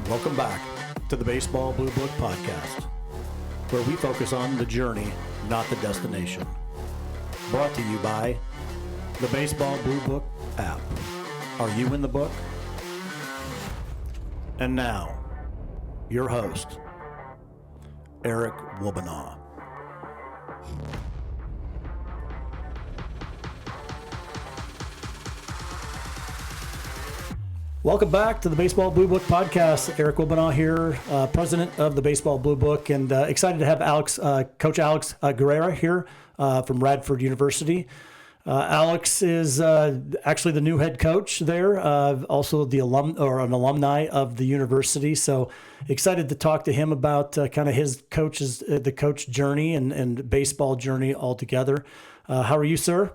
Welcome back to the Baseball Blue Book Podcast, where we focus on the journey, not the destination. Brought to you by the Baseball Blue Book app. Are you in the book? And now, your host, Eric Wobanaw. Welcome back to the Baseball Blue Book Podcast. Eric Wobanaw here, president of the Baseball Blue Book, and excited to have Coach Alex Guerra here from Radford University. Alex is actually the new head coach there, also an alumni of the university. So excited to talk to him about kind of his the coach journey and baseball journey altogether. How are you, sir?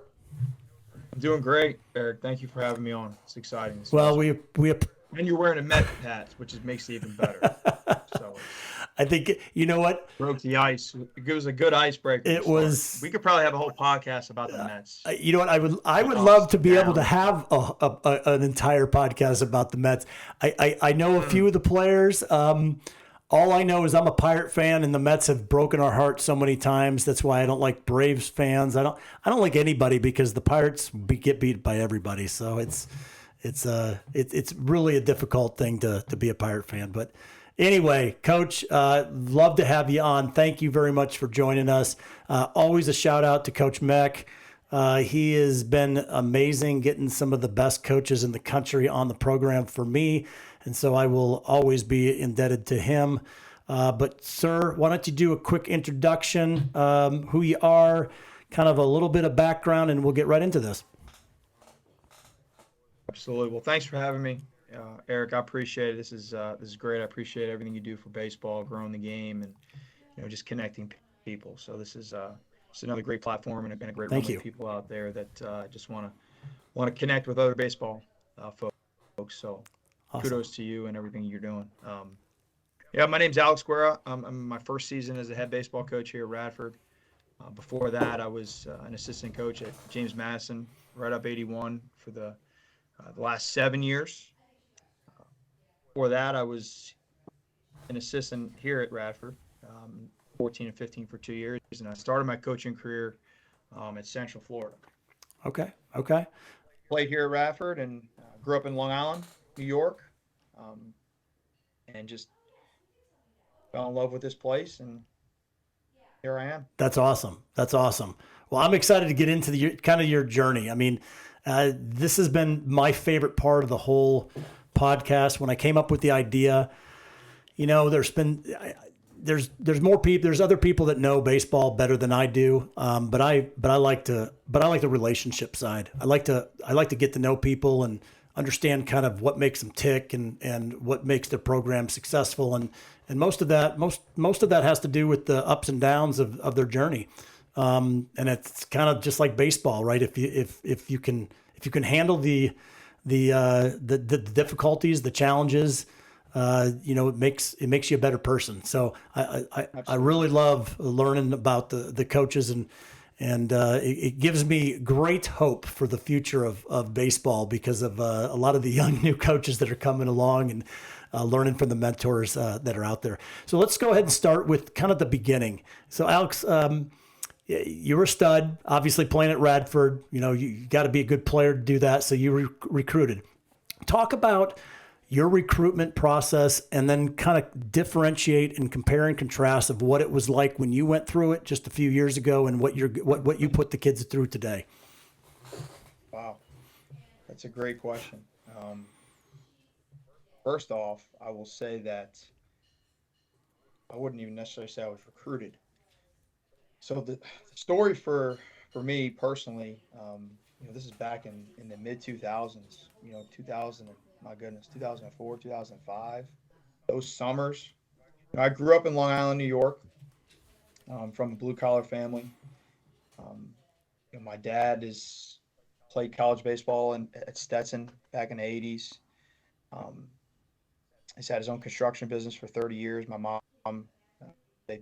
I'm doing great, Eric. Thank you for having me on. It's exciting. Well, we and you're wearing a Met hat, which makes it even better. So I think, you know what? Broke the ice. It was a good icebreaker. It was. We could probably have a whole podcast about the Mets. You know what? I would love to be able to have an entire podcast about the Mets. I know a few of the players. All I know is I'm a Pirate fan, and the Mets have broken our hearts so many times. That's why I don't like Braves fans. I don't like anybody because the Pirates get beat by everybody. So it's really a difficult thing to be a Pirate fan. But anyway, Coach, love to have you on. Thank you very much for joining us. Always a shout out to Coach Meck. He has been amazing, getting some of the best coaches in the country on the program for me. And so I will always be indebted to him. But, sir, why don't you do a quick introduction, who you are, kind of a little bit of background, and we'll get right into this. Absolutely. Well, thanks for having me, Eric. I appreciate it. This is great. I appreciate everything you do for baseball, growing the game, and just connecting people. So this is it's another great platform and a great room of people out there that just want to connect with other baseball folks. So. Awesome. Kudos to you and everything you're doing. My name's Alex Guerra. I'm in my first season as a head baseball coach here at Radford. Before that, I was an assistant coach at James Madison, right up 81 for the last 7 years. Before that, I was an assistant here at Radford, 14 and 15 for 2 years, and I started my coaching career at Central Florida. Okay. Played here at Radford and grew up in Long Island, New York, and just fell in love with this place, and here I am. That's awesome. Well, I'm excited to get into your journey. I mean, this has been my favorite part of the whole podcast. When I came up with the idea, there's more people. There's other people that know baseball better than I do. But I like the relationship side. I like to get to know people and understand kind of what makes them tick and what makes their program successful. And most of that has to do with the ups and downs of their journey. And it's kind of just like baseball, right? If you can handle the difficulties, the challenges, it makes you a better person. So I really love learning about the coaches and it gives me great hope for the future of baseball because of a lot of the young new coaches that are coming along and learning from the mentors that are out there. So let's go ahead and start with kind of the beginning. So Alex, you were a stud, obviously playing at Radford. You got to be a good player to do that. So you recruited. Talk about your recruitment process and then kind of differentiate and compare and contrast of what it was like when you went through it just a few years ago and what you put the kids through today. Wow. That's a great question. First off, I will say that I wouldn't even necessarily say I was recruited. So the story for me personally, this is back in the mid 2000s, 2000. My goodness, 2004, 2005, those summers. I grew up in Long Island, New York, from a blue-collar family. My dad played college baseball at Stetson back in the 80s. He's had his own construction business for 30 years. My mom, they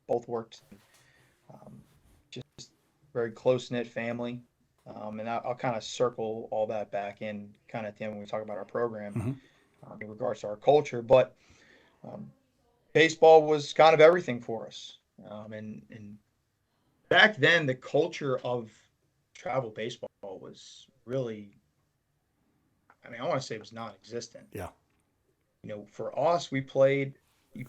both worked. Just very close-knit family. And I'll kind of circle all that back in kind of at the end when we talk about our program. in regards to our culture. But um, baseball was kind of everything for us. And back then, the culture of travel baseball was really, I mean, I want to say it was non-existent. Yeah. For us, you played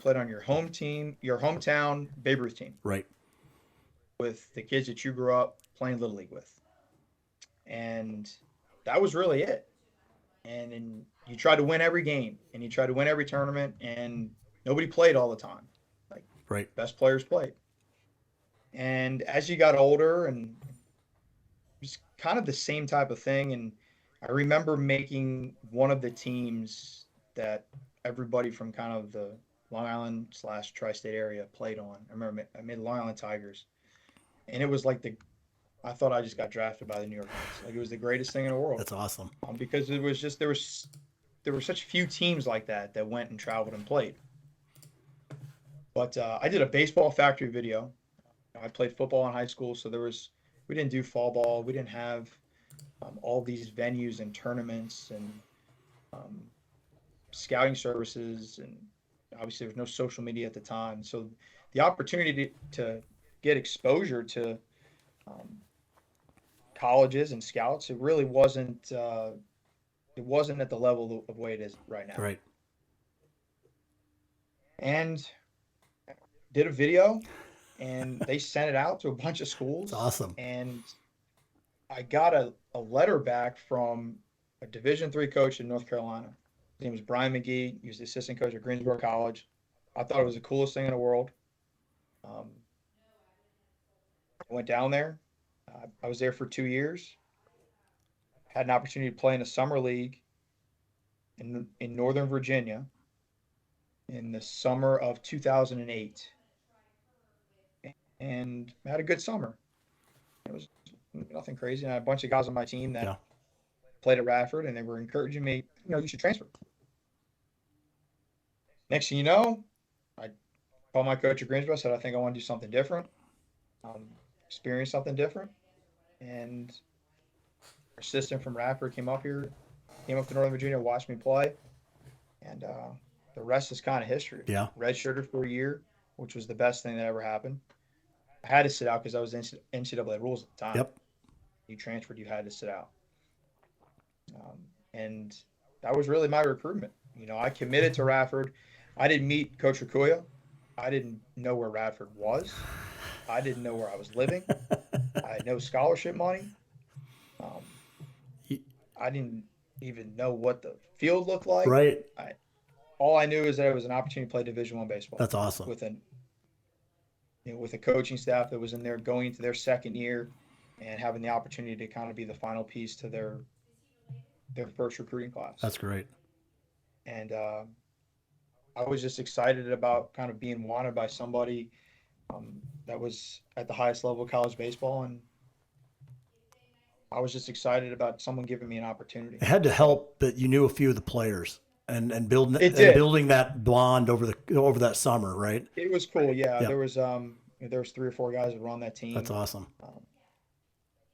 on your home team, your hometown Babe Ruth team Right. with the kids that you grew up playing Little League with. And that was really it. And then you tried to win every game and you tried to win every tournament, and nobody played all the time. Like, Right. best players played. And as you got older, and it was kind of the same type of thing. And I remember making one of the teams that everybody from kind of the Long Island / tri-state area played on. I remember I made the Long Island Tigers, and it was like I thought I just got drafted by the New York Mets. Like, it was the greatest thing in the world. That's awesome. Because it was just there were such few teams like that went and traveled and played. But I did a baseball factory video. I played football in high school, so we didn't do fall ball. We didn't have all these venues and tournaments and um, scouting services, and obviously there was no social media at the time. So the opportunity to get exposure to um, colleges and scouts, it really wasn't. It wasn't at the level of way it is right now. Right. And did a video, and they sent it out to a bunch of schools. It's awesome. And I got a letter back from a Division III coach in North Carolina. His name was Brian McGee. He was the assistant coach at Greensboro College. I thought it was the coolest thing in the world. I went down there. I was there for 2 years. Had an opportunity to play in a summer league in Northern Virginia in the summer of 2008, and had a good summer. It was nothing crazy. And I had a bunch of guys on my team that played at Radford, and they were encouraging me, you should transfer. Next thing you know, I called my coach at Greensboro, said I think I want to do something different, experience something different. And our assistant from Radford came up to Northern Virginia, watched me play, and the rest is kind of history. Yeah. Redshirted for a year, which was the best thing that ever happened. I had to sit out because I was NCAA rules at the time. Yep. You transferred, you had to sit out. And that was really my recruitment. I committed to Radford. I didn't meet Coach Rakuya. I didn't know where Radford was. I didn't know where I was living. I had no scholarship money. I didn't even know what the field looked like. Right. All I knew is that it was an opportunity to play Division I baseball. That's awesome. With a coaching staff that was in there going into their second year and having the opportunity to kind of be the final piece to their first recruiting class. That's great. And I was just excited about kind of being wanted by somebody that was at the highest level of college baseball, and I was just excited about someone giving me an opportunity. It had to help that you knew a few of the players and building that bond over that summer, right? It was cool, yeah. There was 3 or 4 guys that were on that team. That's awesome.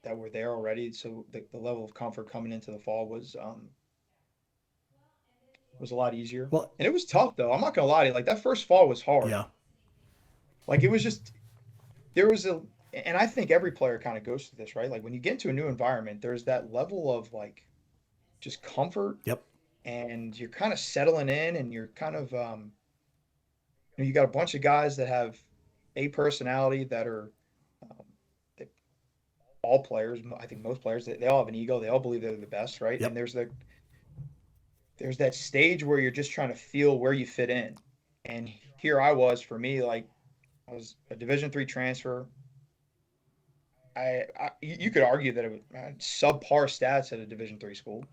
That were there already, so the level of comfort coming into the fall was a lot easier. Well, and it was tough though. I'm not gonna lie to you. Like, that first fall was hard. Yeah. Like, it was just and I think every player kind of goes through this, right? Like, when you get into a new environment, there's that level of like just comfort. Yep. And you're kind of settling in, and you're kind of you got a bunch of guys that have a personality that are all players. I think most players, they all have an ego. They all believe they're the best, right? Yep. And there's that stage where you're just trying to feel where you fit in. And here I was, for me, like, I was a Division III transfer. You could argue that it was subpar stats at a Division III school.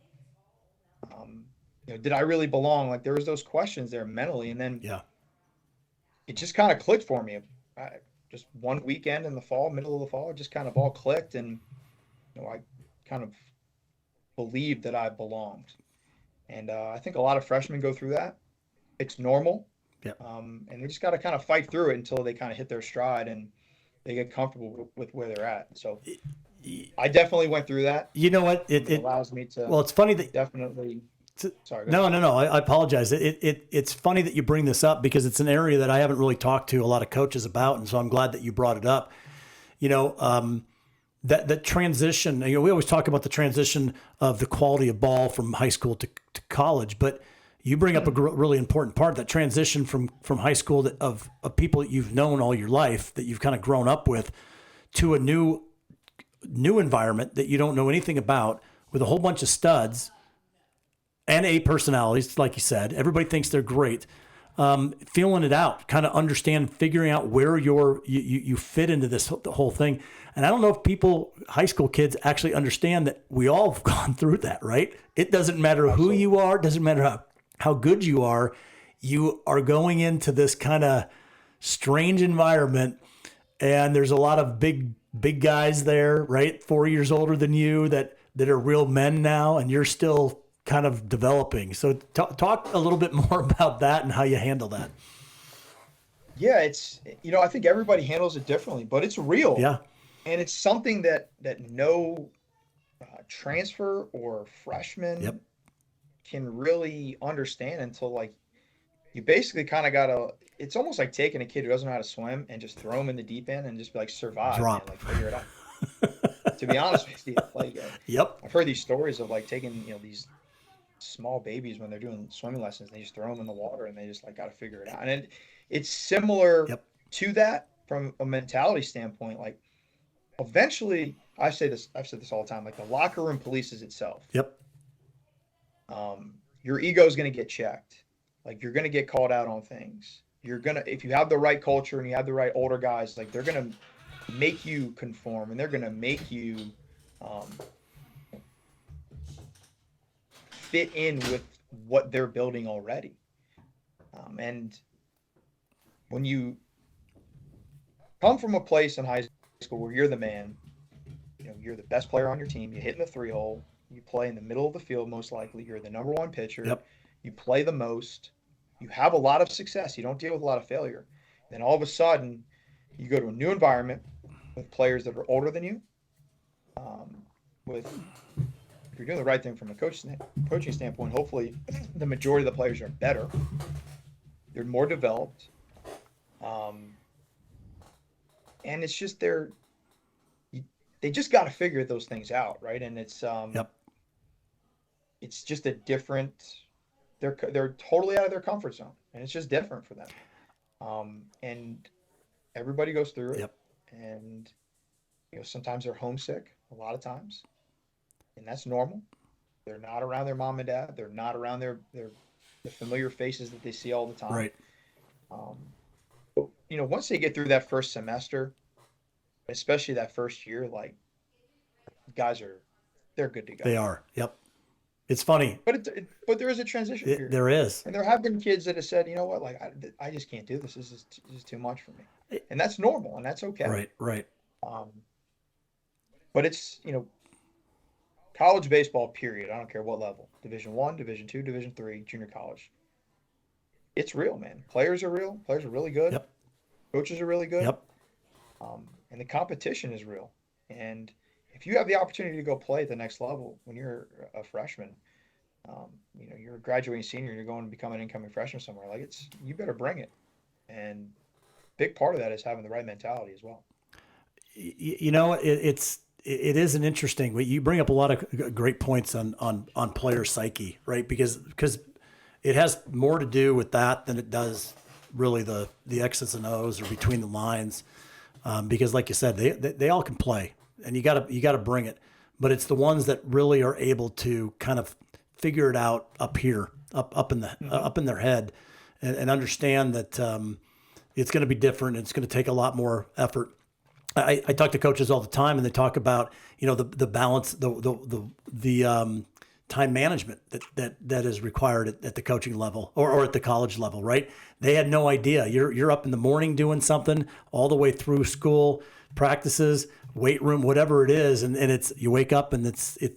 Did I really belong? Like, there was those questions there mentally, and then it just kind of clicked for me. Just one weekend in the fall, middle of the fall, it just kind of all clicked, and I kind of believed that I belonged. And I think a lot of freshmen go through that. It's normal. Yeah. And they just got to kind of fight through it until they kind of hit their stride and they get comfortable with where they're at. So I definitely went through that. You know what? It allows me to. Well, it's funny that definitely. Sorry. Go No, ahead. no, no. I apologize. It's funny that you bring this up because it's an area that I haven't really talked to a lot of coaches about, and so I'm glad that you brought it up. You know, that transition. You know, we always talk about the transition of the quality of ball from high school to college, but you bring up a really important part, that transition from high school of people that you've known all your life, that you've kind of grown up with, to a new environment that you don't know anything about, with a whole bunch of studs and A personalities, like you said. Everybody thinks they're great. Feeling it out, kind of figuring out where you fit into the whole thing. And I don't know if high school kids actually understand that we all have gone through that, right? It doesn't matter who you are, doesn't matter how good you are going into this kind of strange environment, and there's a lot of big guys there, right? 4 years older than you that are real men now, and you're still kind of developing. So talk a little bit more about that and how you handle that. Yeah, it's, I think everybody handles it differently, but it's real. Yeah. And it's something that no transfer or freshman can really understand until, like, you basically kind of gotta. It's almost like taking a kid who doesn't know how to swim and just throw him in the deep end and just be like, survive, man, like figure it out. To be honest with you, like, I've heard these stories of, like, taking these small babies when they're doing swimming lessons, they just throw them in the water and they just, like, got to figure it out. And it's similar to that from a mentality standpoint. Like, eventually, I've said this all the time, like, the locker room polices itself. Your ego is going to get checked. Like, you're going to get called out on things. If you have the right culture and you have the right older guys, like, they're going to make you conform, and they're going to make you fit in with what they're building already. And when you come from a place in high school where you're the man, you're the best player on your team, you hit in the 3-hole, you play in the middle of the field, most likely, you're the number one pitcher, you play the most, you have a lot of success, you don't deal with a lot of failure. Then all of a sudden, you go to a new environment with players that are older than you, if you're doing the right thing from a coaching standpoint, hopefully the majority of the players are better. They're more developed. And it's just they just got to figure those things out, right? And it's it's just a different. They're totally out of their comfort zone, and it's just different for them. And everybody goes through it. And sometimes they're homesick. A lot of times, and that's normal. They're not around their mom and dad. They're not around the familiar faces that they see all the time. Right. But, once they get through that first semester, especially that first year, like, guys they're good to go. They are. Yep. It's funny. But there is a transition period. There is. And there have been kids that have said, you know what, like, I just can't do this. This is too much for me. And that's normal, and that's okay. Right. But it's, college baseball, period. I don't care what level. Division I, Division II, Division III, junior college. It's real, man. Players are real. Players are really good. Coaches are really good. And the competition is real. And if you have the opportunity to go play at the next level when you're a freshman, you're a graduating senior, you're going to become an incoming freshman somewhere, like, you better bring it. And big part of that is having the right mentality as well. It is an interesting. You bring up a lot of great points on player psyche, right? Because it has more to do with that than it does really the X's and O's or between the lines. Because, like you said, they all can play, and you gotta bring it. But it's the ones that really are able to kind of figure it out up here, up in their head, and understand that it's going to be different. It's going to take a lot more effort. I talk to coaches all the time, and they talk about the balance, the time management that is required at the coaching level or at the college level, right? They had no idea. You're up in the morning doing something all the way through school, practices, weight room, whatever it is, and it's you wake up and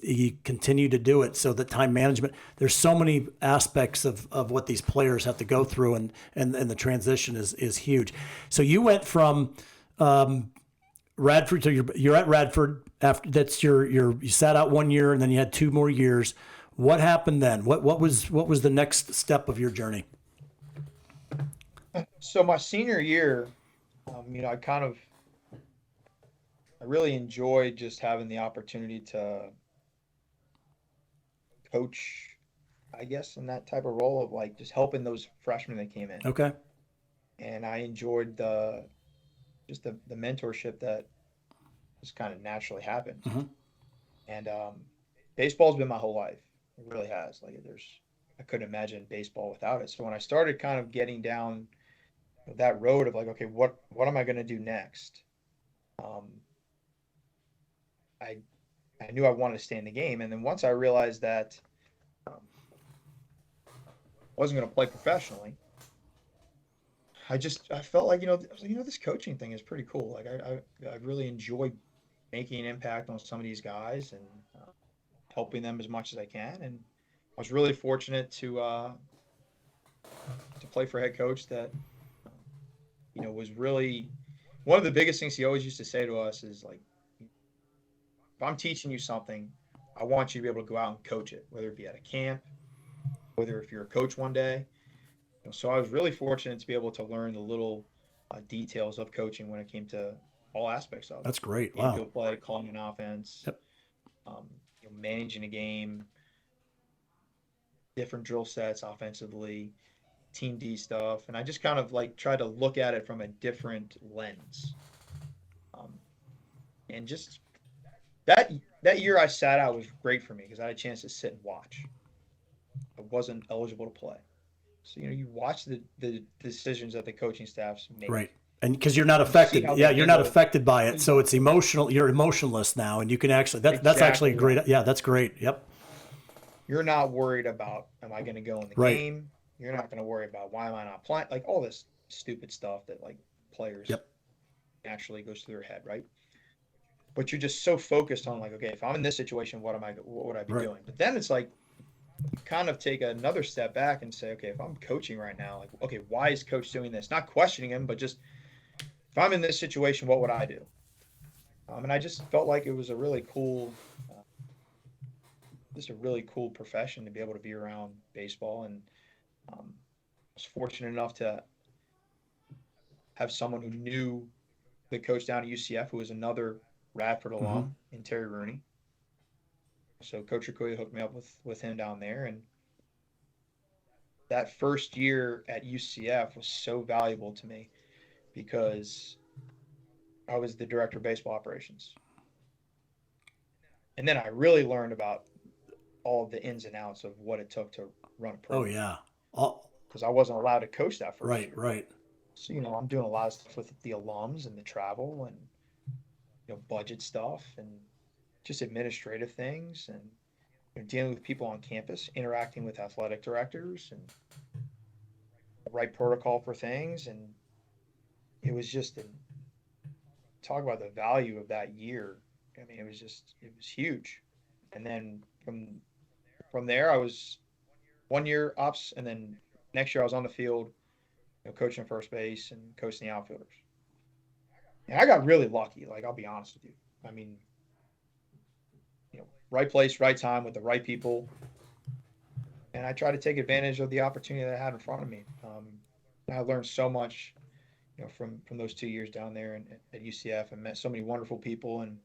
you continue to do it. So the time management, there's so many aspects of what these players have to go through, and the transition is huge. So you went from Radford, so you're at Radford after that's you sat out 1 year and then you had 2 more years. What happened then? What was the next step of your journey? So my senior year, I really enjoyed just having the opportunity to coach, I guess, in that type of role of like just helping those freshmen that came in. Okay. And I enjoyed the mentorship that just kind of naturally happened. Hmm. And baseball's been my whole life. It really has. I couldn't imagine baseball without it. So when I started kind of getting down that road of like, okay, what am I going to do next? Um, I I knew I wanted to stay in the game, and then once I realized that I wasn't going to play professionally, I felt like this coaching thing is pretty cool. Like I really enjoy making an impact on some of these guys and helping them as much as I can. And I was really fortunate to play for a head coach that was really one of the biggest things he always used to say to us is like, if I'm teaching you something, I want you to be able to go out and coach it, whether it be at a camp, whether if you're a coach one day. So I was really fortunate to be able to learn the little details of coaching when it came to all aspects of it. That's great. Wow. Infield play, calling an offense, Yep. um, managing a game, different drill sets offensively, team D stuff, and I just kind of like try to look at it from a different lens. Um, and just that year I sat out was great for me because I had a chance to sit and watch. I wasn't eligible to play, so you watch the decisions that the coaching staffs make. Right. And because you're not You see affected, how yeah, they you're not handle affected by it, so it's emotional. You're emotionless now, and you can actually that's actually exactly a right. great. Yeah, that's great. Yep. You're not worried about am I going to go in the Right. game? You're not going to worry about why am I not playing? Like all this stupid stuff that like players Yep. naturally goes through their head, right? But you're just so focused on like, okay, if I'm in this situation, what would I be Right. doing? But then it's like you kind of take another step back and say, okay, if I'm coaching right now, like, okay, why is coach doing this? Not questioning him, but just if I'm in this situation, what would I do? And I just felt like it was a really cool profession to be able to be around baseball. And I was fortunate enough to have someone who knew the coach down at UCF, who was another Radford Hmm. alum in Terry Rooney. So Coach Okoye hooked me up with him down there, and that first year at UCF was so valuable to me because I was the director of baseball operations, and then I really learned about all of the ins and outs of what it took to run a Oh program yeah. All, because I wasn't allowed to coach that first right. year. Right. So I'm doing a lot of stuff with the alums and the travel and budget stuff and just administrative things and dealing with people on campus, interacting with athletic directors and the right protocol for things. And it was just talk about the value of that year. I mean, it was huge. And then from there, I was 1 year ops, and then next year I was on the field, coaching first base and coaching the outfielders. And I got really lucky. Like I'll be honest with you. I mean, right place, right time with the right people, and I try to take advantage of the opportunity that I had in front of me. And I learned so much, from those 2 years down there at UCF, and met so many wonderful people, and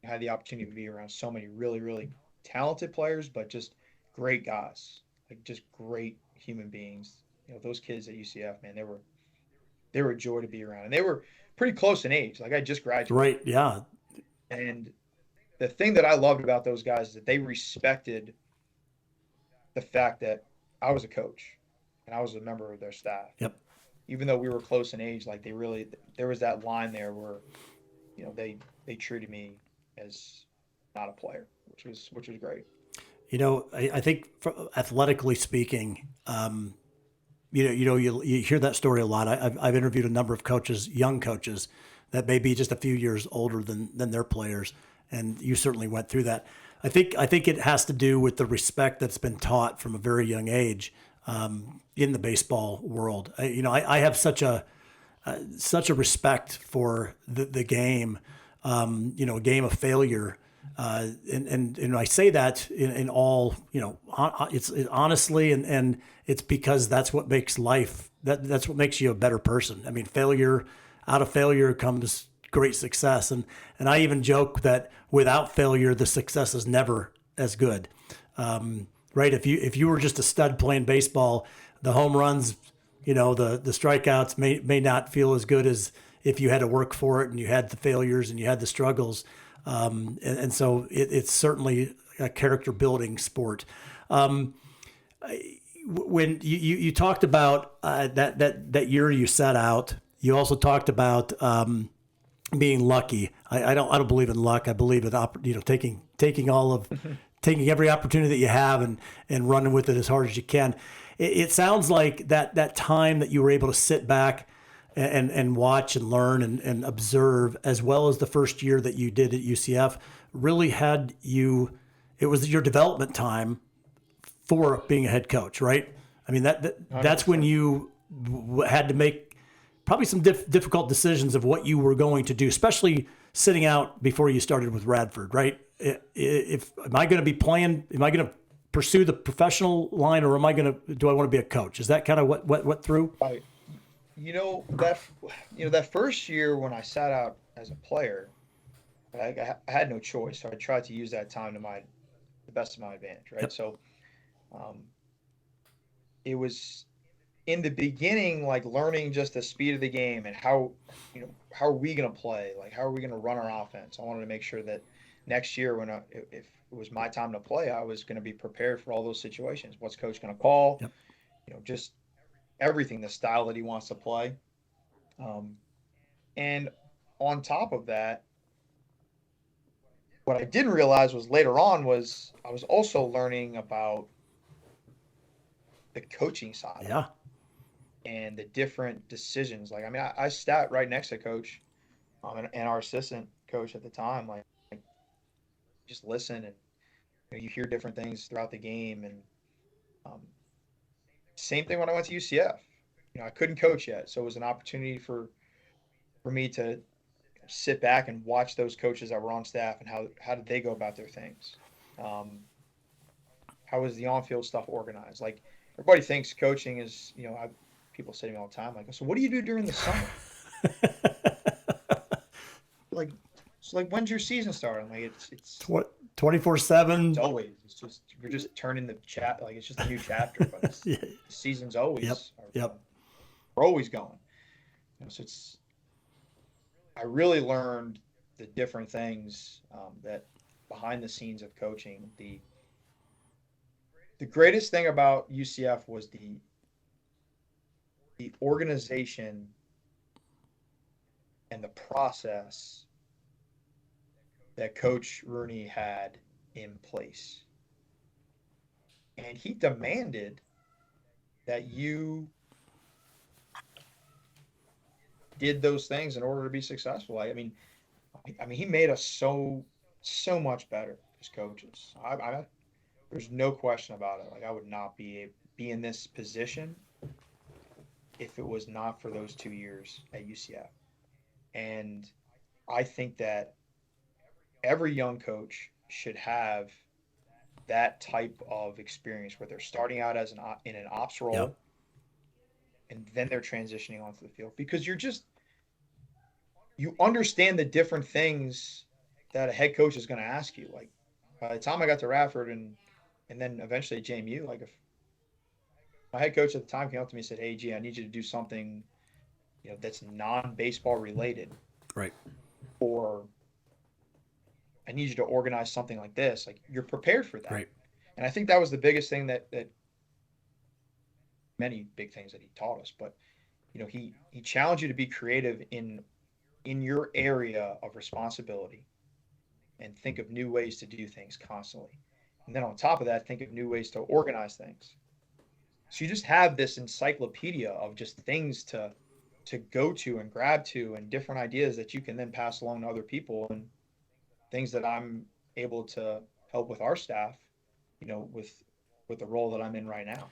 had the opportunity to be around so many really, really talented players, but just great guys, like just great human beings. Those kids at UCF, man, they were a joy to be around, and they were pretty close in age. Like I just graduated, Right. Yeah. and the thing that I loved about those guys is that they respected the fact that I was a coach and I was a member of their staff. Yep. Even though we were close in age, like there was that line there where, they treated me as not a player, which was great. I think athletically speaking, you hear that story a lot. I've interviewed a number of coaches, young coaches, that may be just a few years older than their players, and you certainly went through that. I think it has to do with the respect that's been taught from a very young age in the baseball world. I have such a respect for the game. A game of failure And I say that in all, it's honestly, and it's because that's what makes life, that's what makes you a better person. I mean, out of failure comes great success. And I even joke that without failure, the success is never as good. Right. If you were just a stud playing baseball, the home runs, the strikeouts may not feel as good as if you had to work for it and you had the failures and you had the struggles. And so it's certainly a character building sport. When you talked about that year you set out, you also talked about being lucky. I don't believe in luck. I believe in taking all of taking every opportunity that you have and running with it as hard as you can. It sounds like that time that you were able to sit back and watch and learn and observe, as well as the first year that you did at UCF, really it was your development time for being a head coach, right? I mean, that's when you had to make probably some difficult decisions of what you were going to do, especially sitting out before you started with Radford, right? Am I going to pursue the professional line, or do I want to be a coach? Is that kind of what through? Right. That first year when I sat out as a player, I had no choice. So I tried to use that time to the best of my advantage, right? Yep. So, it was in the beginning, like learning just the speed of the game and how are we going to play? Like, how are we going to run our offense? I wanted to make sure that next year if it was my time to play, I was going to be prepared for all those situations. What's coach going to call? Yep. Just everything, the style that he wants to play. And on top of that, what I didn't realize was later on was I was also learning about the coaching side. Yeah. And the different decisions. Like, I mean, I sat right next to coach and our assistant coach at the time, like just listen and you hear different things throughout the game. And same thing when I went to UCF. I couldn't coach yet, so it was an opportunity for me to sit back and watch those coaches that were on staff and how did they go about their things. How was the on-field stuff organized? Like, everybody thinks coaching is, people say to me all the time, like, so what do you do during the summer? like when's your season starting? Like, it's 24/7. It's always. It's just we're just turning the chat. Like, it's just a new chapter, but the season's always. Yep. We're always going. So I really learned the different things that behind the scenes of coaching. The greatest thing about UCF was the organization and the process that Coach Rooney had in place. And he demanded that you did those things in order to be successful. I mean, he made us so much better as coaches. There's no question about it. Like, I would not be in this position if it was not for those 2 years at UCF. And I think that every young coach should have that type of experience where they're starting out in an ops role. Yep. And then they're transitioning onto the field, because you understand the different things that a head coach is going to ask you. Like, by the time I got to Radford and then eventually at JMU, like, if my head coach at the time came up to me and said, "Hey, G, I need you to do something, that's non-baseball related." Right. Or I need you to organize something like this. Like, you're prepared for that. Right. And I think that was the biggest thing that many big things that he taught us, but he challenged you to be creative in your area of responsibility and think of new ways to do things constantly. And then on top of that, think of new ways to organize things. So you just have this encyclopedia of just things to go to and grab to, and different ideas that you can then pass along to other people, and things that I'm able to help with our staff, with the role that I'm in right now.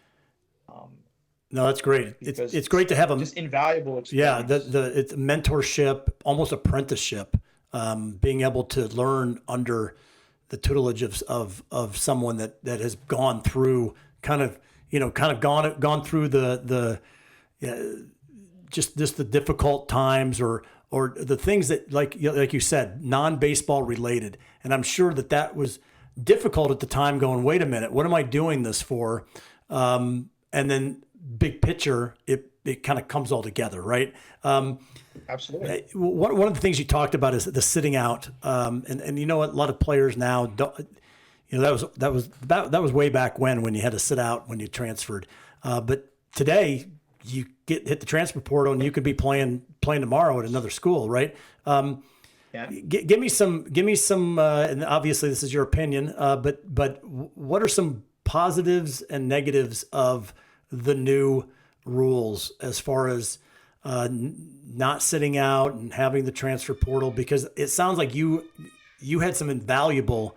No, that's great. It's great to have them. Just invaluable experience. Yeah, it's mentorship, almost apprenticeship, being able to learn under the tutelage of someone that has gone through kind of gone through the just the difficult times or the things that like you said, non-baseball related. And I'm sure that was difficult at the time, going, wait a minute, what am I doing this for? And then big picture, it kind of comes all together, right? Absolutely. One of the things you talked about is the sitting out. And you know what, a lot of players now don't, that was way back when you had to sit out when you transferred. But today you hit the transfer portal and you could be playing tomorrow at another school, right? Yeah. Give me some, and obviously this is your opinion, but what are some positives and negatives of the new rules as far as not sitting out and having the transfer portal? Because it sounds like you had some invaluable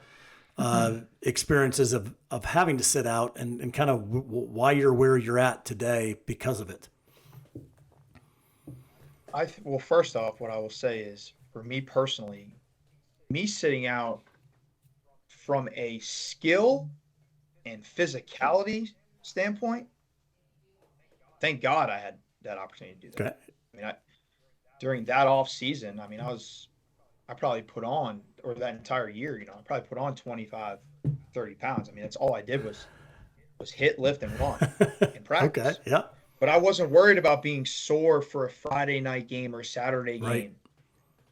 experiences of having to sit out and kind of why you're where you're at today because of it. Well, first off, what I will say is, for me personally, me sitting out from a skill and physicality standpoint, thank God I had that opportunity to do that. Okay. I mean, during that off season, I mean, I probably put on, or that entire year, I probably put on 25, 30 pounds. I mean, that's all I did was hit, lift, and run in practice. Okay. Yeah. But I wasn't worried about being sore for a Friday night game or Saturday game. Right.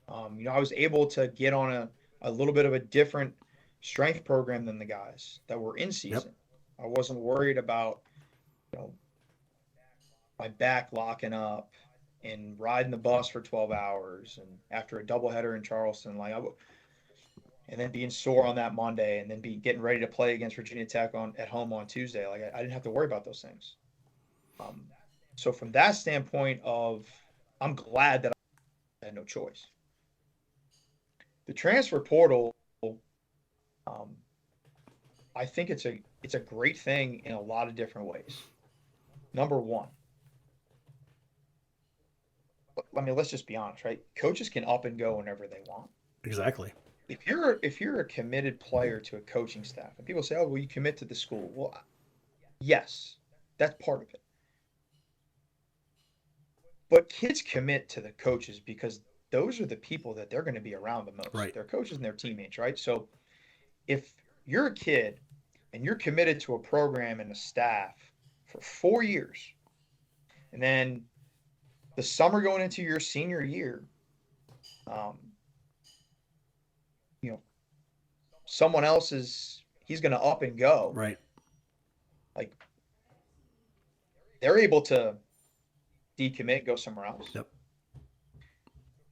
I was able to get on a little bit of a different strength program than the guys that were in season. Yep. I wasn't worried about, my back locking up and riding the bus for 12 hours and after a doubleheader in Charleston, and then being sore on that Monday and then be getting ready to play against Virginia Tech at home on Tuesday. I didn't have to worry about those things. So from that standpoint I'm glad that I had no choice. The transfer portal, I think it's a great thing in a lot of different ways. Number one, I mean, let's just be honest, right? Coaches can up and go whenever they want. Exactly. If you're a committed player to a coaching staff, and people say, "Oh, well, you commit to the school." Well, yes, that's part of it. But kids commit to the coaches because those are the people that they're going to be around the most. Right. Their coaches and their teammates, right? So if you're a kid and you're committed to a program and a staff for 4 years, and then the summer going into your senior year, someone else he's going to up and go. Right. Like, they're able to decommit, go somewhere else. Yep.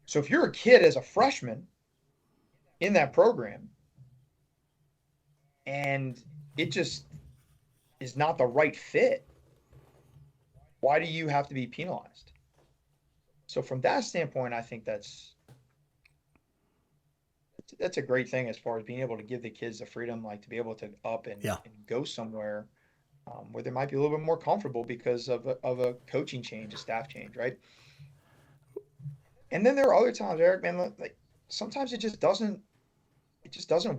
So if you're a kid as a freshman in that program and it just is not the right fit, why do you have to be penalized? So from that standpoint, I think that's a great thing as far as being able to give the kids the freedom, like to be able to up and go somewhere where they might be a little bit more comfortable because of a coaching change, a staff change, right? And then there are other times, Eric, man, like sometimes it just doesn't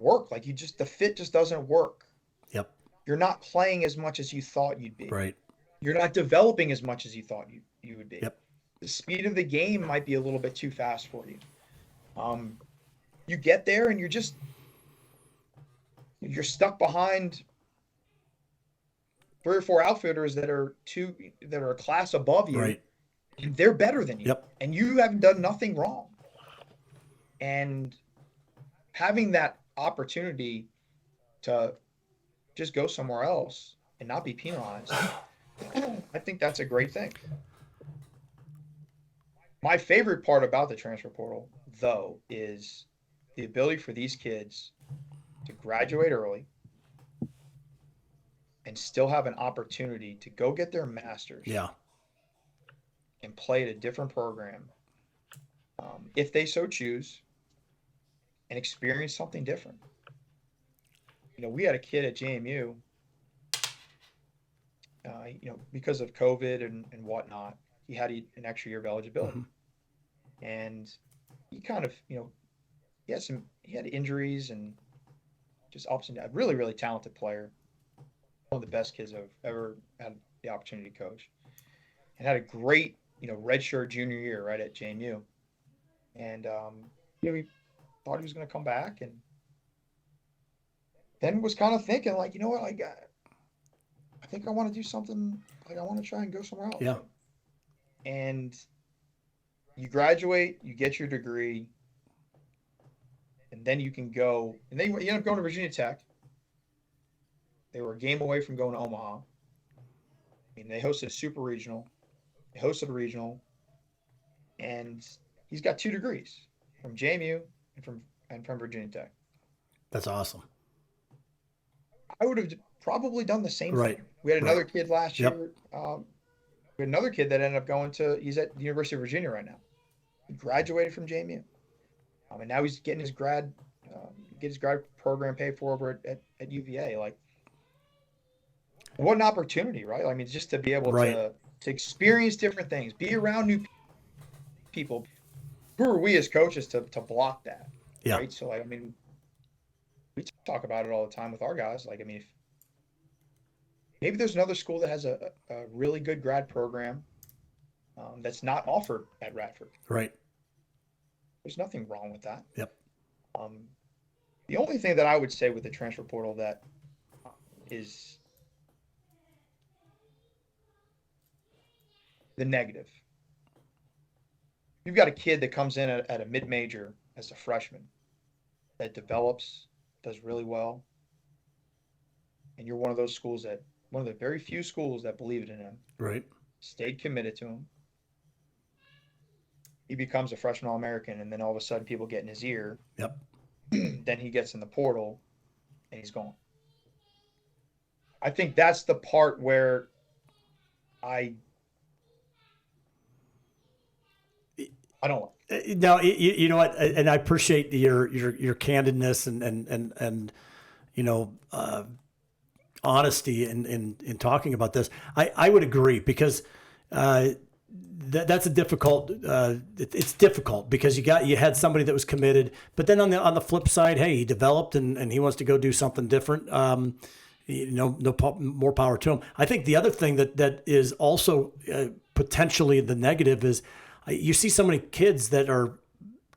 work. Like the fit just doesn't work. Yep. You're not playing as much as you thought you'd be. Right. You're not developing as much as you thought you would be. Yep. The speed of the game might be a little bit too fast for you. You get there and you're stuck behind 3 or 4 outfielders that are a class above you. Right. And they're better than you. Yep. And you haven't done nothing wrong. And having that opportunity to just go somewhere else and not be penalized, I think that's a great thing. My favorite part about the transfer portal, though, is the ability for these kids to graduate early and still have an opportunity to go get their master's. Yeah. And play at a different program, if they so choose, and experience something different. We had a kid at JMU, because of COVID and whatnot, he had an extra year of eligibility. Mm-hmm. And he kind of, he had injuries and just ups and downs. Really, really talented player. One of the best kids I've ever had the opportunity to coach. And had a great, redshirt junior year right at JMU. And, we thought he was going to come back, and then was kind of thinking like, you know what, I think I want to do something. Like I want to try and go somewhere else. Yeah. And you graduate, you get your degree, and then you can go. And then you end up going to Virginia Tech. They were a game away from going to Omaha. I mean, they hosted a super regional. They hosted a regional, and he's got 2 degrees from JMU and from Virginia Tech. That's awesome. I would have probably done the same Right. thing. We had another kid last Yep. year. We had another kid that ended up he's at the University of Virginia right now. He graduated from JMU. And now he's getting his grad program paid for over at UVA. Like, what an opportunity, right? I mean, just to be able to experience different things, be around new people. Who are we as coaches to block that? Yeah. Right. So, like, I mean, we talk about it all the time with our guys. Like, I mean, if maybe there's another school that has a really good grad program that's not offered at Radford. Right. There's nothing wrong with that. Yep. The only thing that I would say with the transfer portal that is the negative. You've got a kid that comes in at a mid-major as a freshman that develops, does really well, and you're one of the very few schools that believed in him. Right. Stayed committed to him. He becomes a freshman All-American, and then all of a sudden people get in his ear. Yep. Then he gets in the portal, and he's gone. I think that's the part where I don't like. No, you know what, and I appreciate your candidness and honesty in talking about this. I would agree because that's a difficult. It's difficult because you had somebody that was committed, but then on the flip side, hey, he developed and he wants to go do something different. More power to him. I think the other thing that is also potentially the negative is you see so many kids that are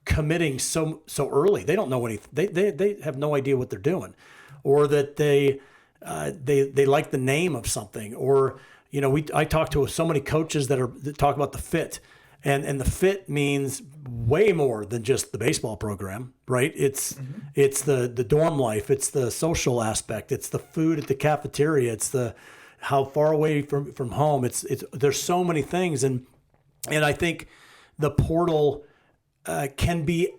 committing so early. They don't know anything. They have no idea what they're doing, or that they like the name of something, or I talk to so many coaches that talk about the fit, and the fit means way more than just the baseball program, right? It's the dorm life, it's the social aspect, it's the food at the cafeteria, it's the how far away from home. It's there's so many things, and I think the portal can be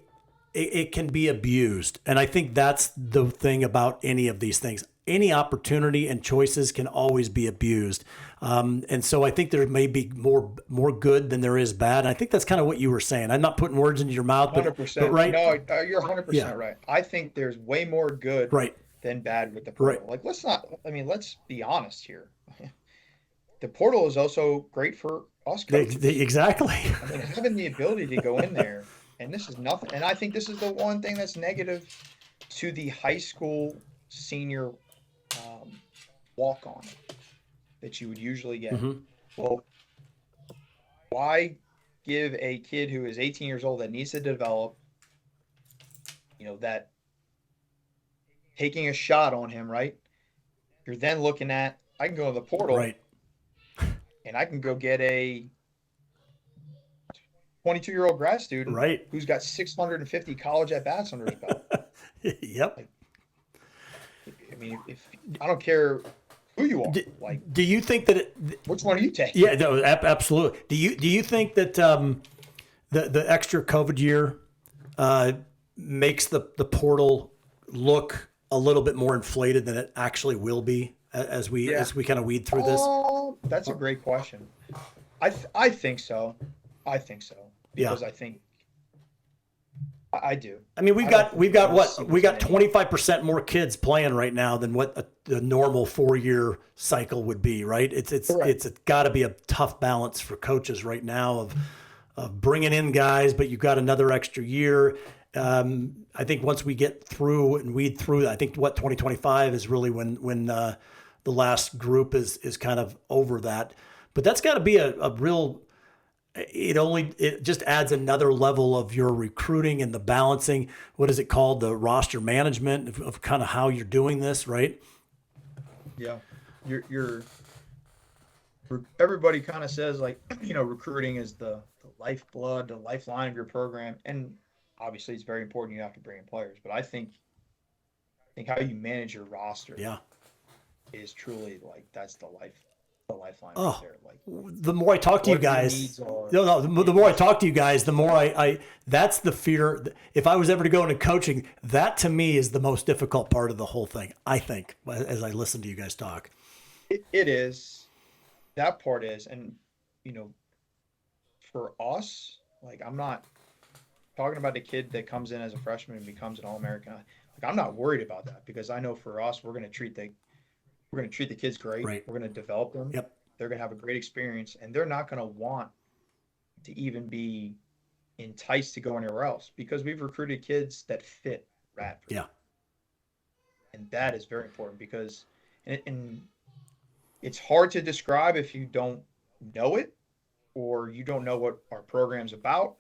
abused, and I think that's the thing about any of these things. Any opportunity and choices can always be abused, and so I think there may be more good than there is bad. And I think that's kind of what you were saying. I'm not putting words into your mouth, but 100%. right? No, you're 100% right. I think there's way more good than bad with the portal. Like, let's be honest here. The portal is also great for us coaches. Exactly. I mean, having the ability to go in there, and this is nothing. And I think this is the one thing that's negative to the high school senior walk-on that you would usually get. Mm-hmm. Well, why give a kid who is 18 years old that needs to develop, that taking a shot on him, right? You're then looking at, I can go to the portal. Right. And I can go get a 22-year-old grad student who's got 650 college at-bats under his belt. Yep. I mean, if I don't care who you are. Do you think that which one are you taking? Yeah, no, absolutely. Do you think that the extra COVID year makes the portal look a little bit more inflated than it actually will be as we kind of weed through this? That's a great question. I think so. Because I think I do. I mean, we've got 25% more kids playing right now than what the normal 4-year cycle would be, right? It's got to be a tough balance for coaches right now of bringing in guys, but you've got another extra year, I think once we get through and weed through, I think 2025 is really when the last group is kind of over that. But that's got to be a real. It just adds another level of your recruiting and the balancing. What is it called? The roster management of kind of how you're doing this, right? Yeah, you're everybody kind of says like recruiting is the lifeblood, the lifeline of your program, and obviously it's very important. You have to bring in players, but I think how you manage your roster Yeah. is truly like that's the lifeline right Oh, there. Like the more I talk to you what your guys, needs are. the more I talk to you guys, the more that's the fear. If I was ever to go into coaching, that to me is the most difficult part of the whole thing, I think, as I listen to you guys talk. It is that part is, and you know, for us, like I'm not talking about the kid that comes in as a freshman and becomes an All-American. Like I'm not worried about that because I know for us, we're going to treat the kids great. Right. We're going to develop them. Yep. They're going to have a great experience, and they're not going to want to even be enticed to go anywhere else because we've recruited kids that fit Radford. Yeah. And that is very important because, and it's hard to describe if you don't know it or you don't know what our program's about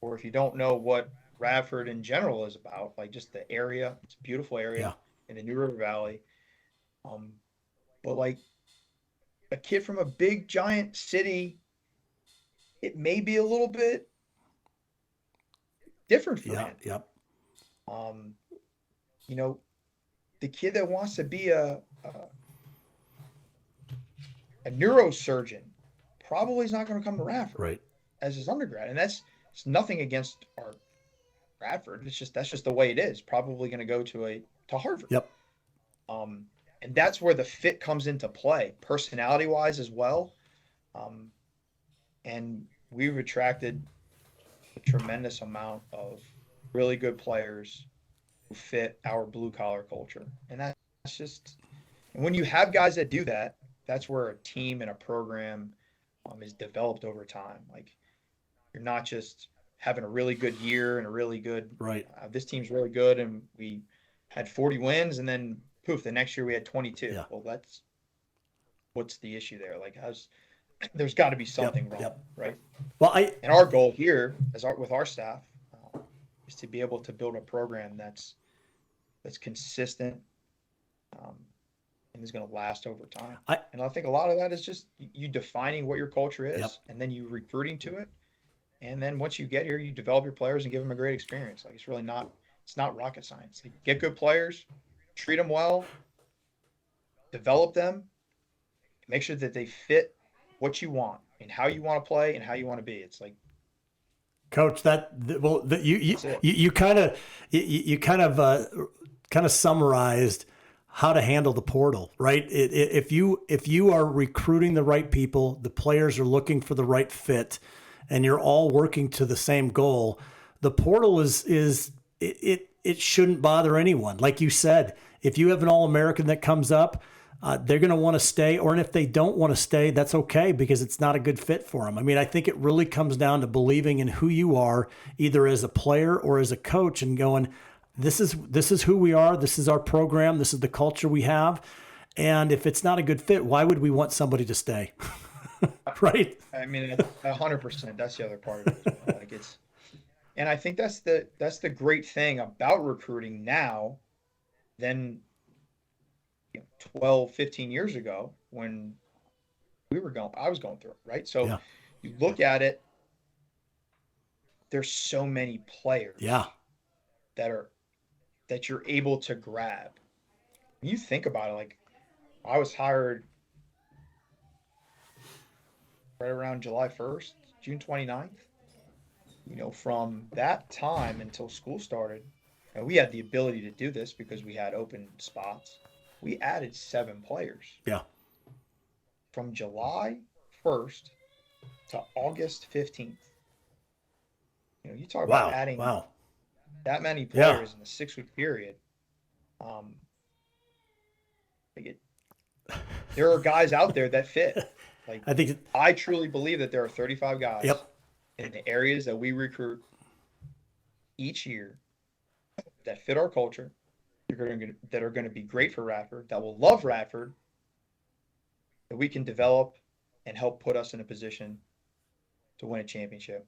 or if you don't know what Radford in general is about, like just the area. It's a beautiful area in the New River Valley. Um, but like a kid from a big giant city, it may be a little bit different for him. Yep. Um, you know, the kid that wants to be a neurosurgeon probably is not going to come to Radford as his undergrad, and it's nothing against our Radford. It's just that's just the way it is. Probably going to go to Harvard. Yep. And that's where the fit comes into play, personality wise as well. And we've attracted a tremendous amount of really good players who fit our blue collar culture. And that's just, and when you have guys that do that, that's where a team and a program is developed over time. Like you're not just having a really good year and a really good, this team's really good. And we had 40 wins and then poof, the next year we had 22. Yeah. Well, what's the issue there? Like there's got to be something wrong, right? Well, and our goal here with our staff is to be able to build a program that's consistent and is going to last over time. And I think a lot of that is just you defining what your culture is and then you recruiting to it. And then once you get here, you develop your players and give them a great experience. Like it's not rocket science. Like, get good players, treat them well, develop them, make sure that they fit what you want and how you want to play and how you want to be. It's like, Coach, you kind of summarized how to handle the portal, right? If you are recruiting the right people, the players are looking for the right fit, and you're all working to the same goal, the portal it shouldn't bother anyone. Like you said, if you have an All-American that comes up, they're going to want to stay, or if they don't want to stay, that's okay because it's not a good fit for them. I mean, I think it really comes down to believing in who you are, either as a player or as a coach, and going, this is who we are, this is our program, this is the culture we have, and if it's not a good fit, why would we want somebody to stay? Right? I mean, 100%. That's the other part of it as well. Like and I think that's the great thing about recruiting now than 12, 15 years ago when I was going through it, right? So you look at it, there's so many players that you're able to grab. When you think about it, like I was hired right around July 1st, June 29th. From that time until school started, and we had the ability to do this because we had open spots. We added 7 players. Yeah. From July 1st to August 15th. You talk about adding that many players in a 6-week period. There are guys out there that fit. Like I truly believe that there are 35 guys in the areas that we recruit each year that fit our culture, that are going to be great for Radford, that will love Radford, that we can develop and help put us in a position to win a championship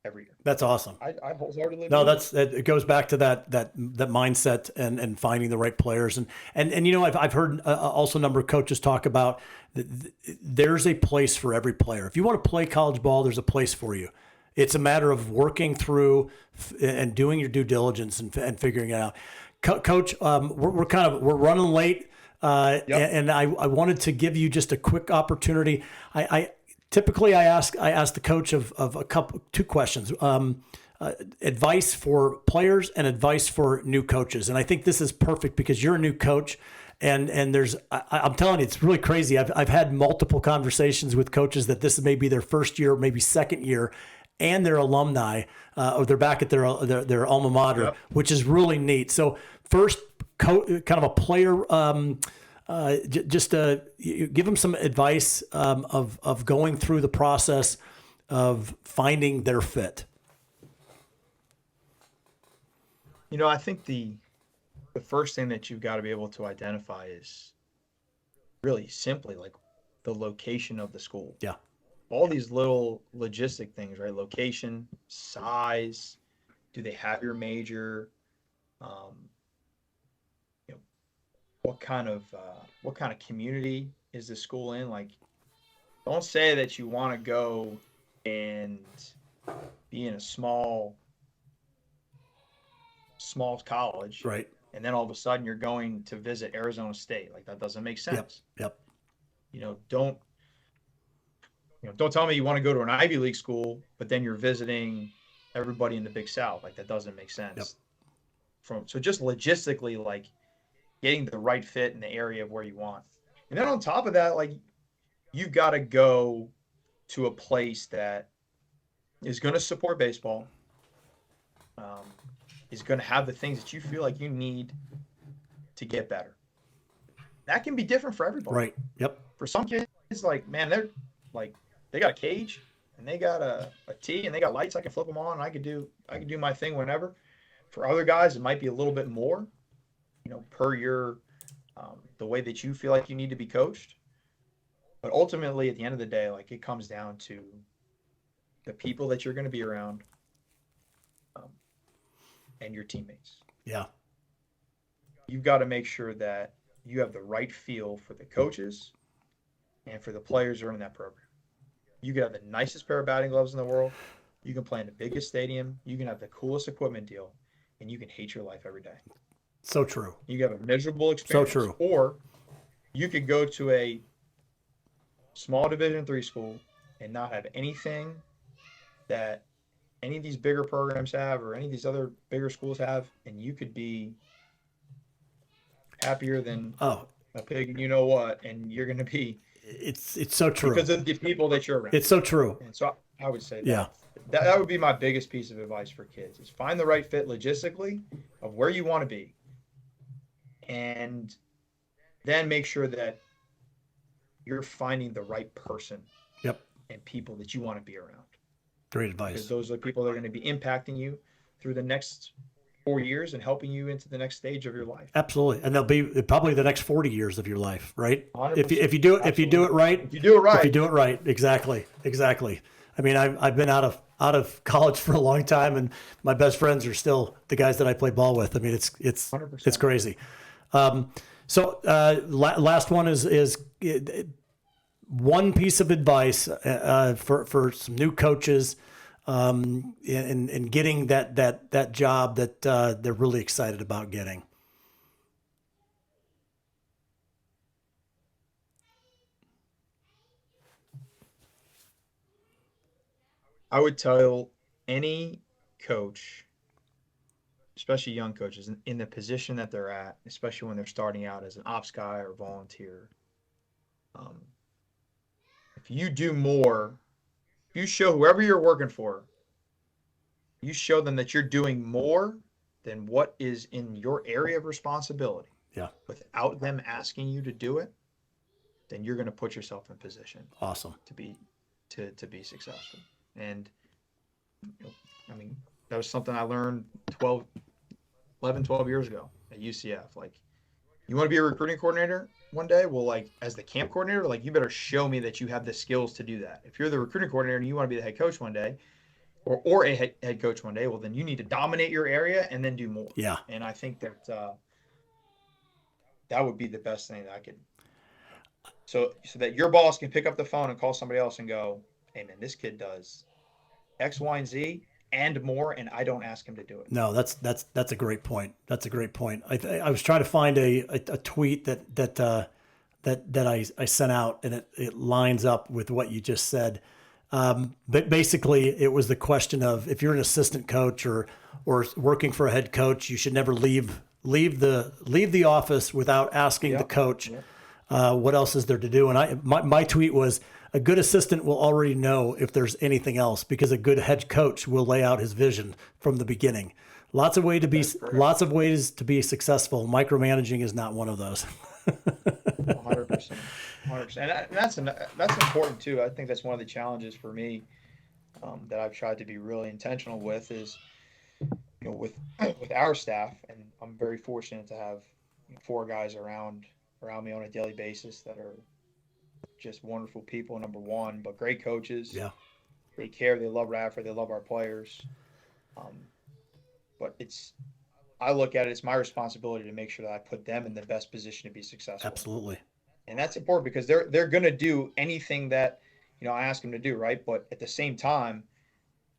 every year. That's awesome. I wholeheartedly No, believe it goes back to that mindset and finding the right players. And you know, I've heard also a number of coaches talk about there's a place for every player. If you want to play college ball, there's a place for you. It's a matter of working through and doing your due diligence and figuring it out. Coach, we're running late, Yep. and I wanted to give you just a quick opportunity. Typically I ask the coach of two questions. Advice for players and advice for new coaches. And I think this is perfect because you're a new coach and I'm telling you, it's really crazy. I've had multiple conversations with coaches that this may be their first year, maybe second year, and they're alumni, or they're back at their alma mater, Yep. which is really neat. So first, kind of a player, just give them some advice of going through the process of finding their fit. You know, I think the first thing that you've got to be able to identify is really simply like the location of the school. Yeah. All these little logistic things, right? Location, size, do they have your major? You know, what kind of community is the school in? Like, don't say that you want to go and be in a small college, Right. and then all of a sudden you're going to visit Arizona State. Like, that doesn't make sense. Yep. Don't tell me you want to go to an Ivy League school, but then you're visiting everybody in the Big South. Like, that doesn't make sense. Yep. So just logistically, like, getting the right fit in the area of where you want. And then on top of that, like, you've got to go to a place that is going to support baseball, is going to have the things that you feel like you need to get better. That can be different for everybody. Right. Yep. For some kids, like, man, they're like, they got a cage and they got a tee and they got lights. I can flip them on and I can do my thing whenever. For other guys, it might be a little bit more, per your the way that you feel like you need to be coached. But ultimately, at the end of the day, like, it comes down to the people that you're going to be around, and your teammates. Yeah. You've got to make sure that you have the right feel for the coaches and for the players who are in that program. You can have the nicest pair of batting gloves in the world. You can play in the biggest stadium. You can have the coolest equipment deal, and you can hate your life every day. So true. You can have a miserable experience. So true. Or you could go to a small Division III school and not have anything that any of these bigger programs have or any of these other bigger schools have, and you could be happier than a pig, you know what, and you're going to be. It's so true. Because of the people that you're around. It's so true. And so I would say that. Yeah. That would be my biggest piece of advice for kids is find the right fit logistically of where you want to be. And then make sure that you're finding the right person. Yep. And people that you want to be around. Great advice. Because those are the people that are going to be impacting you through the next 4 years and helping you into the next stage of your life. Absolutely. And they'll be probably the next 40 years of your life, right? 100%. If you do it, if you do it right. If you do it right. If you do it right. Exactly. I mean, I've been out of college for a long time, and my best friends are still the guys that I play ball with. I mean, it's 100%. it's crazy. So last one is one piece of advice for some new coaches in getting that job that they're really excited about getting. I would tell any coach, especially young coaches, in the position that they're at, especially when they're starting out as an ops guy or volunteer, if you do more, if you show whoever you're working for, you show them that you're doing more than what is in your area of responsibility, without them asking you to do it, then you're going to put yourself in position. Awesome. To be successful. And I mean, that was something I learned 12 years ago at UCF. Like, you want to be a recruiting coordinator one day? Well, like, as the camp coordinator, like, you better show me that you have the skills to do that. If you're the recruiting coordinator and you want to be the head coach one day, or a head coach one day, well, then you need to dominate your area and then do more. Yeah. And I think that that would be the best thing that I could. So that your boss can pick up the phone and call somebody else and go, hey, man, this kid does X, Y, and Z and more, and I don't ask him to do it. No, that's a great point. That's a great point. I was trying to find a tweet that I sent out, and it lines up with what you just said. But basically, it was the question of, if you're an assistant coach or working for a head coach, you should never leave the office without asking the coach what else is there to do. And my tweet was, a good assistant will already know if there's anything else, because a good head coach will lay out his vision from the beginning. Lots of ways to be successful. Micromanaging is not one of those. 100%. 100%. And that's important too. I think that's one of the challenges for me that I've tried to be really intentional with is, with our staff, and I'm very fortunate to have 4 guys around me on a daily basis that are just wonderful people, number one, but great coaches. Yeah. They care. They love Radford. They love our players. But I look at it, it's my responsibility to make sure that I put them in the best position to be successful. Absolutely. And that's important, because they're going to do anything that, I ask them to do, right? But at the same time,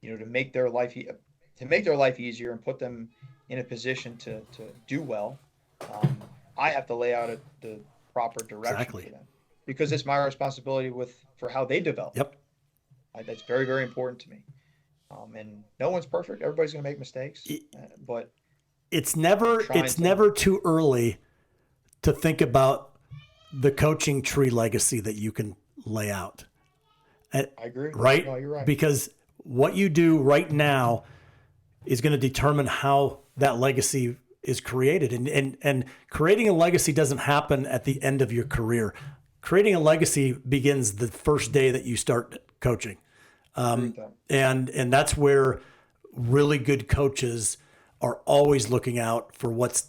to make their life easier and put them in a position to do well, I have to lay out the proper direction for them, because it's my responsibility for how they develop. Yep. That's very, very important to me. And no one's perfect. Everybody's going to make mistakes, but it's never too early to think about the coaching tree legacy that you can lay out. I agree. Right? No, you're right. Because what you do right now is going to determine how that legacy is created. And creating a legacy doesn't happen at the end of your career. Creating a legacy begins the first day that you start coaching. And that's where really good coaches are always looking out for what's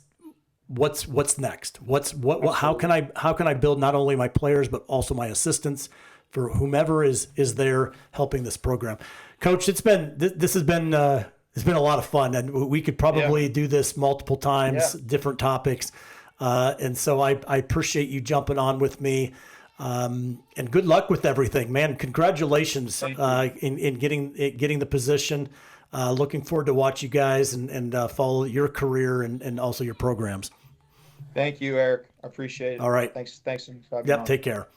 next. How can I build not only my players but also my assistants, for whomever is there helping this program. Coach, this has been a lot of fun, and we could probably do this multiple times, different topics. And so I appreciate you jumping on with me. And good luck with everything, man. Congratulations in getting the position. Looking forward to watch you guys and follow your career and also your programs. Thank you, Eric. I appreciate it. All right. Thanks. For having me Yep. on. Take care.